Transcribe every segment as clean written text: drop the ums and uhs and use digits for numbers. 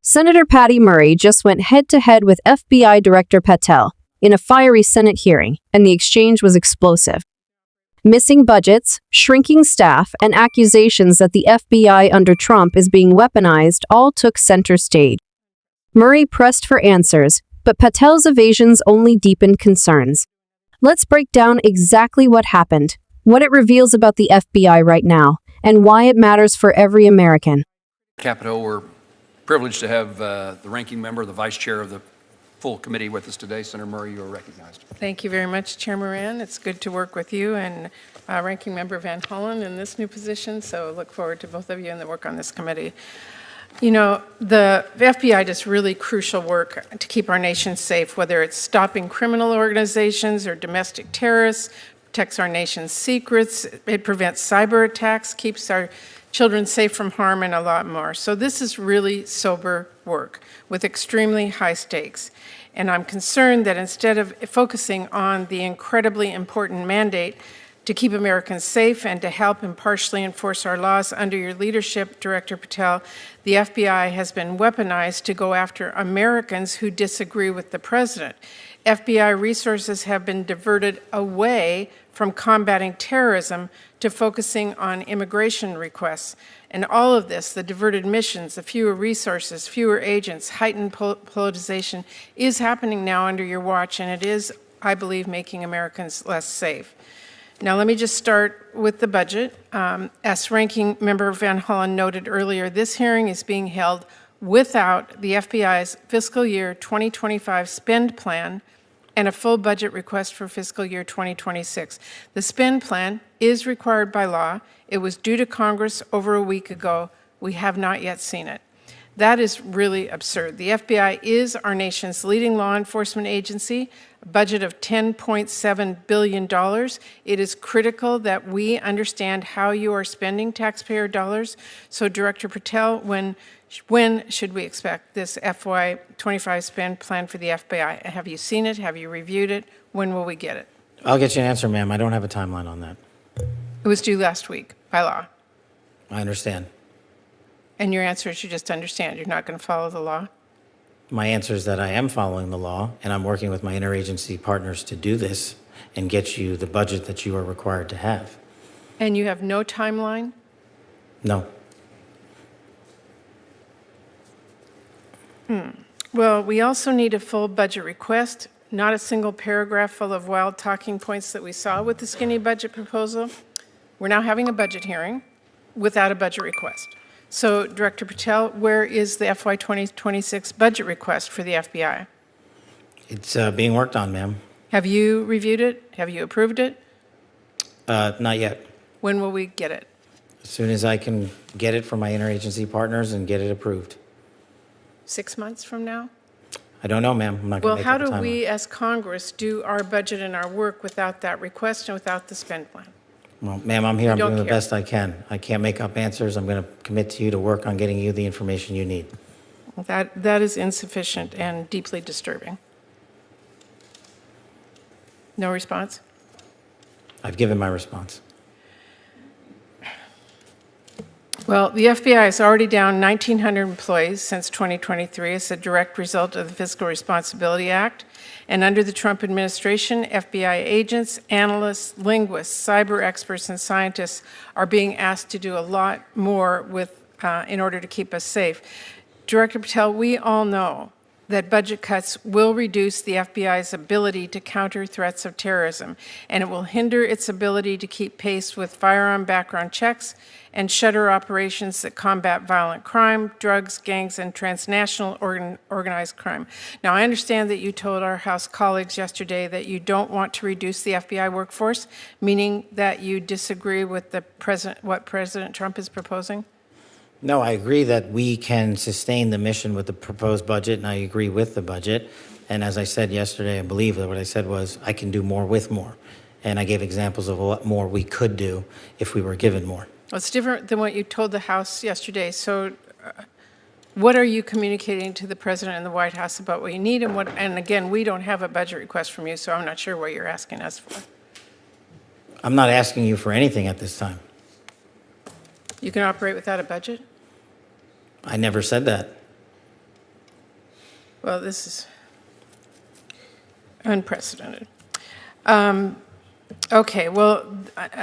Senator Patty Murray just went head-to-head with FBI Director Patel in a fiery Senate hearing, and the exchange was explosive. Missing budgets, shrinking staff, and accusations that the FBI under Trump is being weaponized all took center stage. Murray pressed for answers, but Patel's evasions only deepened concerns. Let's break down exactly what happened, what it reveals about the FBI right now, and why it matters for every American. Capitol, we're privileged to have the ranking member, the vice chair of the full committee with us today. Senator Murray, you are recognized. Thank you very much, Chair Moran. It's good to work with you and Ranking Member Van Hollen in this new position, so look forward to both of you and the work on this committee. You know, the FBI does really crucial work to keep our nation safe, whether it's stopping criminal organizations or domestic terrorists, protects our nation's secrets, it prevents cyber attacks, keeps our children safe from harm, and a lot more. So this is really sober work with extremely high stakes. And I'm concerned that instead of focusing on the incredibly important mandate to keep Americans safe and to help impartially enforce our laws under your leadership, Director Patel, the FBI has been weaponized to go after Americans who disagree with the president. FBI resources have been diverted away from combating terrorism to focusing on immigration requests. And all of this, the diverted missions, the fewer resources, fewer agents, heightened politicization, is happening now under your watch, and it is, I believe, making Americans less safe. Now, let me just start with the budget. As Ranking Member Van Hollen noted earlier, this hearing is being held without the FBI's fiscal year 2025 spend plan and a full budget request for fiscal year 2026. The spend plan is required by law. It was due to Congress over a week ago. We have not yet seen it. That is really absurd. The FBI is our nation's leading law enforcement agency, a budget of $10.7 billion. It is critical that we understand how you are spending taxpayer dollars. So, Director Patel, when should we expect this FY25 spend plan for the FBI? Have you seen it? Have you reviewed it? When will we get it? I'll get you an answer, ma'am. I don't have a timeline on that. It was due last week by law. I understand. And your answer is you just understand. You're not going to follow the law? My answer is that I am following the law, and I'm working with my interagency partners to do this and get you the budget that you are required to have. And you have no timeline? No. Well, we also need a full budget request, not a single paragraph full of wild talking points that we saw with the skinny budget proposal. We're now having a budget hearing without a budget request. So, Director Patel, where is the FY 2026 budget request for the FBI? It's being worked on, ma'am. Have you reviewed it? Have you approved it? Not yet. When will we get it? As soon as I can get it from my interagency partners and get it approved. 6 months from now? I don't know, ma'am. I'm not going to make up a timeline. Well, how do we as Congress do our budget and our work without that request and without the spend plan? Well, ma'am, I'm here. I'm don't doing the care. best I can. I can't make up answers. I'm going to commit to you to work on getting you the information you need. That is insufficient and deeply disturbing. No response? I've given my response. Well, the FBI is already down 1,900 employees since 2023 as a direct result of the Fiscal Responsibility Act. And under the Trump administration, FBI agents, analysts, linguists, cyber experts, and scientists are being asked to do a lot more in order to keep us safe. Director Patel, we all know that budget cuts will reduce the FBI's ability to counter threats of terrorism, and it will hinder its ability to keep pace with firearm background checks and shutter operations that combat violent crime, drugs, gangs, and transnational organized crime. Now, I understand that you told our House colleagues yesterday that you don't want to reduce the FBI workforce, meaning that you disagree with what President Trump is proposing? No, I agree that we can sustain the mission with the proposed budget, and I agree with the budget. And as I said yesterday, I believe that what I said was I can do more with more. And I gave examples of what more we could do if we were given more. Well, it's different than what you told the House yesterday. So what are you communicating to the President and the White House about what you need? And again, we don't have a budget request from you, so I'm not sure what you're asking us for. I'm not asking you for anything at this time. You can operate without a budget? I never said that. Well, this is unprecedented. Okay, well,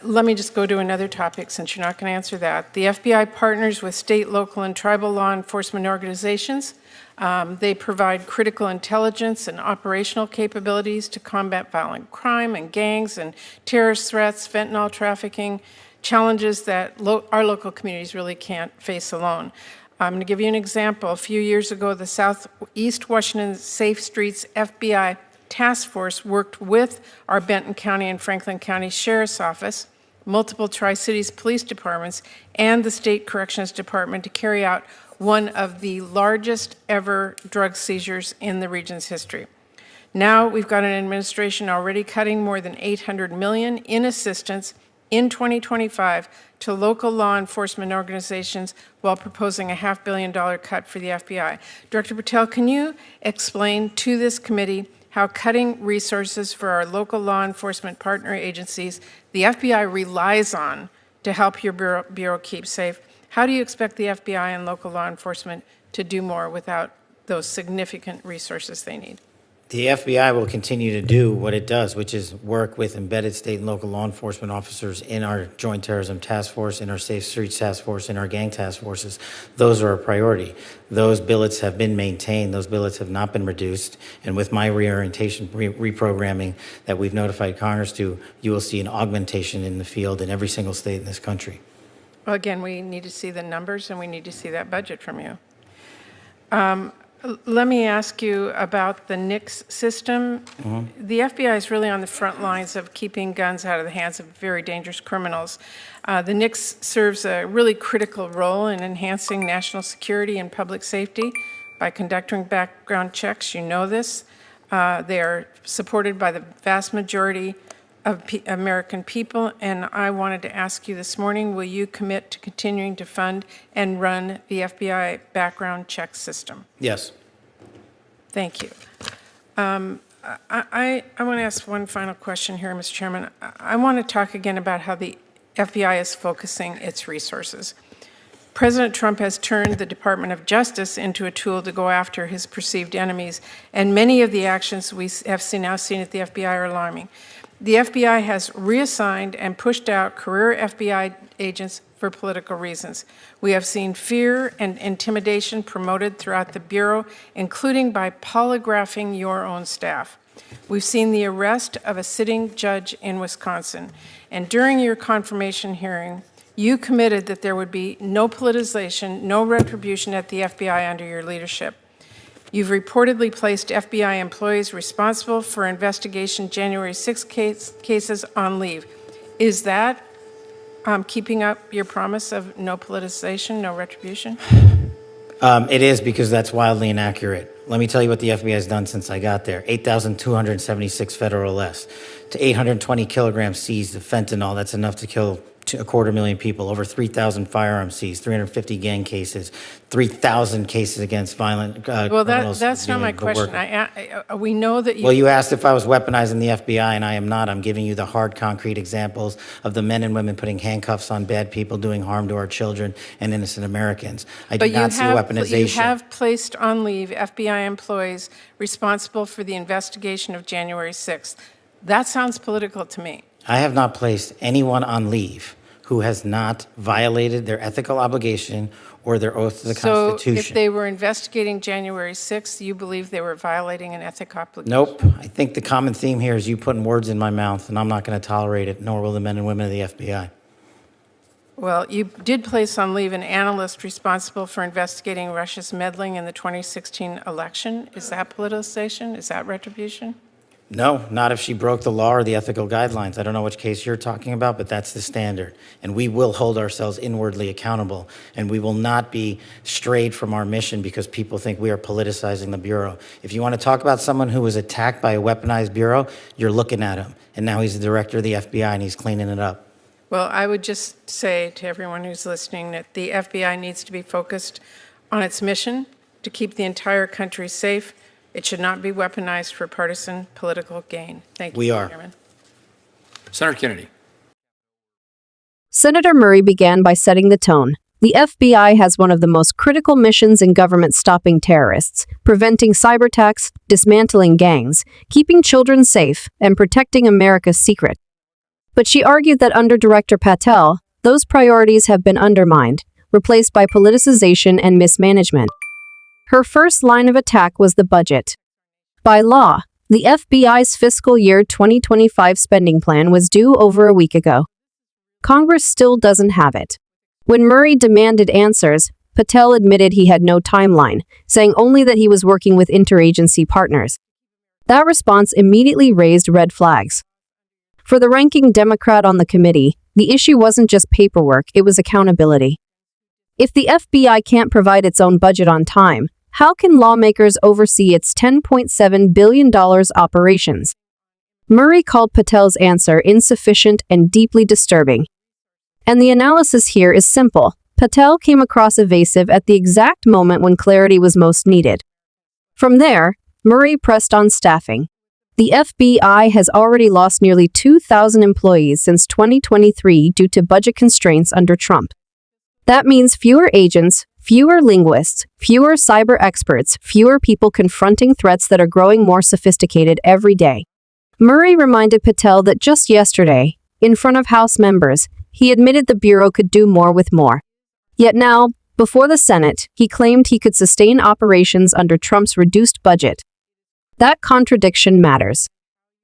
let me just go to another topic since you're not going to answer that. The FBI partners with state, local, and tribal law enforcement organizations. They provide critical intelligence and operational capabilities to combat violent crime and gangs and terrorist threats, fentanyl trafficking, challenges that our local communities really can't face alone. I'm going to give you an example. A few years ago, the Southeast Washington Safe Streets FBI Task Force worked with our Benton County and Franklin County Sheriff's Office, multiple Tri-Cities police departments, and the State Corrections Department to carry out one of the largest ever drug seizures in the region's history. Now we've got an administration already cutting more than $800 million in assistance in 2025 to local law enforcement organizations while proposing a $500 million cut for the FBI. Director Patel, can you explain to this committee how cutting resources for our local law enforcement partner agencies the FBI relies on to help your bureau keep safe? How do you expect the FBI and local law enforcement to do more without those significant resources they need? The FBI will continue to do what it does, which is work with embedded state and local law enforcement officers in our Joint Terrorism Task Force, in our Safe Streets Task Force, in our gang task forces. Those are a priority. Those billets have been maintained. Those billets have not been reduced. And with my reorientation, reprogramming that we've notified Congress to, you will see an augmentation in the field in every single state in this country. Well, again, we need to see the numbers and we need to see that budget from you. Let me ask you about the NICS system. The FBI is really on the front lines of keeping guns out of the hands of very dangerous criminals. The NICS serves a really critical role in enhancing national security and public safety by conducting background checks. You know this. They are supported by the vast majority of American people, and I wanted to ask you this morning, will you commit to continuing to fund and run the FBI background check system? Yes. Thank you. I want to ask one final question here, Mr. Chairman. I want to talk again about how the FBI is focusing its resources. President Trump has turned the Department of Justice into a tool to go after his perceived enemies, and many of the actions we have now seen at the FBI are alarming. The FBI has reassigned and pushed out career FBI agents for political reasons. We have seen fear and intimidation promoted throughout the Bureau, including by polygraphing your own staff. We've seen the arrest of a sitting judge in Wisconsin, and during your confirmation hearing, you committed that there would be no politicization, no retribution at the FBI under your leadership. You've reportedly placed FBI employees responsible for investigation January 6 cases on leave. Is that keeping up your promise of no politicization, no retribution? It is, because that's wildly inaccurate. Let me tell you what the FBI has done since I got there. 8,276 federal arrests, to 820 kilograms seized of fentanyl. That's enough to kill 250,000 people, over 3,000 firearms seized, 350 gang cases, 3,000 cases against violent criminals. That's not my question. We know that you... Well, you asked if I was weaponizing the FBI, and I am not. I'm giving you the hard, concrete examples of the men and women putting handcuffs on bad people, doing harm to our children and innocent Americans. I do not see weaponization. You have placed on leave FBI employees responsible for the investigation of January 6th. That sounds political to me. I have not placed anyone on leave who has not violated their ethical obligation or their oath to the Constitution. So if they were investigating January 6th, you believe they were violating an ethical obligation? Nope. I think the common theme here is you putting words in my mouth, and I'm not going to tolerate it, nor will the men and women of the FBI. Well, you did place on leave an analyst responsible for investigating Russia's meddling in the 2016 election. Is that politicization? Is that retribution? No, not if she broke the law or the ethical guidelines. I don't know which case you're talking about, but that's the standard. And we will hold ourselves inwardly accountable, and we will not be strayed from our mission because people think we are politicizing the Bureau. If you want to talk about someone who was attacked by a weaponized Bureau, you're looking at him. And now he's the director of the FBI, and he's cleaning it up. Well, I would just say to everyone who's listening that the FBI needs to be focused on its mission to keep the entire country safe. It should not be weaponized for partisan political gain. Thank you, We are. Chairman. Senator Kennedy. Senator Murray began by setting the tone. The FBI has one of the most critical missions in government: stopping terrorists, preventing cyber attacks, dismantling gangs, keeping children safe, and protecting America's secret. But she argued that under Director Patel, those priorities have been undermined, replaced by politicization and mismanagement. Her first line of attack was the budget. By law, the FBI's fiscal year 2025 spending plan was due over a week ago. Congress still doesn't have it. When Murray demanded answers, Patel admitted he had no timeline, saying only that he was working with interagency partners. That response immediately raised red flags. For the ranking Democrat on the committee, the issue wasn't just paperwork, it was accountability. If the FBI can't provide its own budget on time, how can lawmakers oversee its $10.7 billion operations? Murray called Patel's answer insufficient and deeply disturbing. And the analysis here is simple. Patel came across evasive at the exact moment when clarity was most needed. From there, Murray pressed on staffing. The FBI has already lost nearly 2,000 employees since 2023 due to budget constraints under Trump. That means fewer agents, fewer linguists, fewer cyber experts, fewer people confronting threats that are growing more sophisticated every day. Murray reminded Patel that just yesterday, in front of House members, he admitted the Bureau could do more with more. Yet now, before the Senate, he claimed he could sustain operations under Trump's reduced budget. That contradiction matters.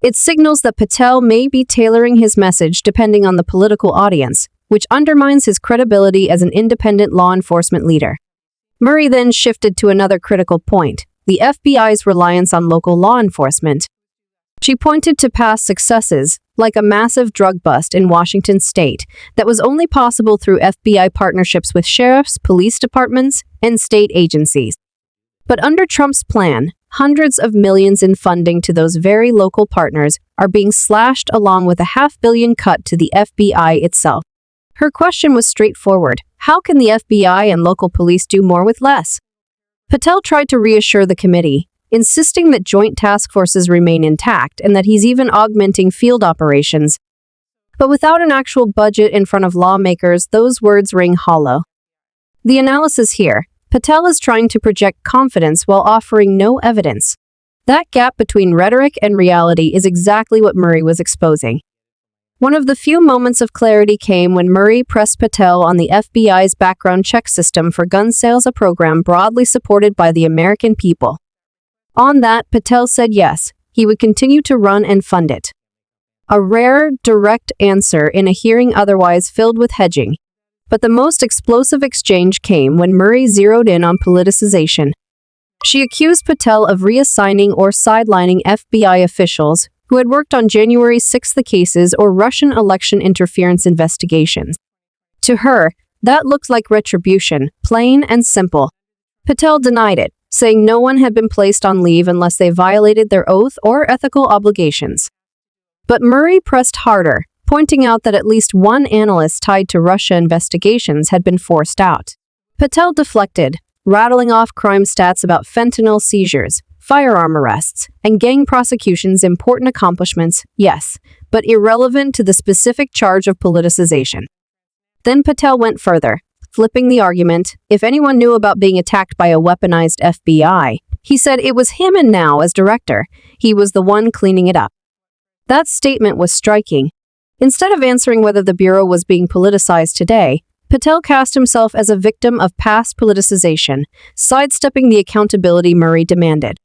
It signals that Patel may be tailoring his message depending on the political audience, which undermines his credibility as an independent law enforcement leader. Murray then shifted to another critical point: the FBI's reliance on local law enforcement. She pointed to past successes, like a massive drug bust in Washington state, that was only possible through FBI partnerships with sheriffs, police departments, and state agencies. But under Trump's plan, hundreds of millions in funding to those very local partners are being slashed, along with a $500 million cut to the FBI itself. Her question was straightforward: how can the FBI and local police do more with less? Patel tried to reassure the committee, insisting that joint task forces remain intact and that he's even augmenting field operations. But without an actual budget in front of lawmakers, those words ring hollow. The analysis here: Patel is trying to project confidence while offering no evidence. That gap between rhetoric and reality is exactly what Murray was exposing. One of the few moments of clarity came when Murray pressed Patel on the FBI's background check system for gun sales, a program broadly supported by the American people. On that, Patel said yes, he would continue to run and fund it. A rare, direct answer in a hearing otherwise filled with hedging. But the most explosive exchange came when Murray zeroed in on politicization. She accused Patel of reassigning or sidelining FBI officials who had worked on January 6 cases or Russian election interference investigations. To her, that looked like retribution, plain and simple. Patel denied it, saying no one had been placed on leave unless they violated their oath or ethical obligations. But Murray pressed harder, pointing out that at least one analyst tied to Russia investigations had been forced out. Patel deflected, rattling off crime stats about fentanyl seizures, firearm arrests, and gang prosecutions, important accomplishments, yes, but irrelevant to the specific charge of politicization. Then Patel went further, flipping the argument. If anyone knew about being attacked by a weaponized FBI, he said it was him, and now, as director, he was the one cleaning it up. That statement was striking. Instead of answering whether the Bureau was being politicized today, Patel cast himself as a victim of past politicization, sidestepping the accountability Murray demanded.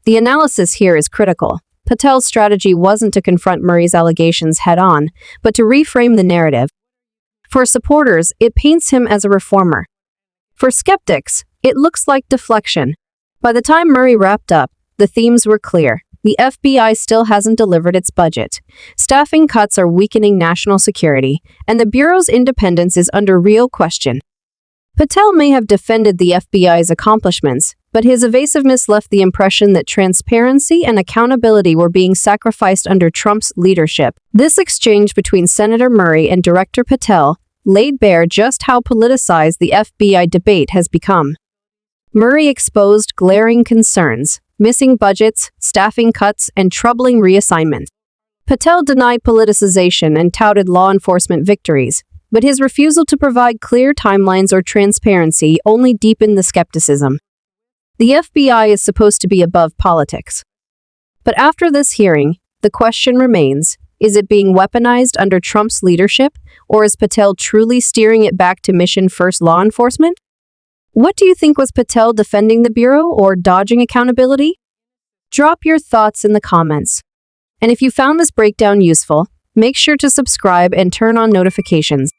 The analysis here is critical. Patel's strategy wasn't to confront Murray's allegations head-on, but to reframe the narrative. For supporters, it paints him as a reformer. For skeptics, it looks like deflection. By the time Murray wrapped up, the themes were clear. The FBI still hasn't delivered its budget. Staffing cuts are weakening national security, and the Bureau's independence is under real question. Patel may have defended the FBI's accomplishments, but his evasiveness left the impression that transparency and accountability were being sacrificed under Trump's leadership. This exchange between Senator Murray and Director Patel laid bare just how politicized the FBI debate has become. Murray exposed glaring concerns: missing budgets, staffing cuts, and troubling reassignment. Patel denied politicization and touted law enforcement victories, but his refusal to provide clear timelines or transparency only deepened the skepticism. The FBI is supposed to be above politics. But after this hearing, the question remains, is it being weaponized under Trump's leadership, or is Patel truly steering it back to mission-first law enforcement? What do you think, was Patel defending the Bureau or dodging accountability? Drop your thoughts in the comments. And if you found this breakdown useful, make sure to subscribe and turn on notifications.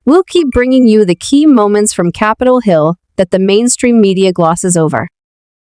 We'll keep bringing you the key moments from Capitol Hill that the mainstream media glosses over.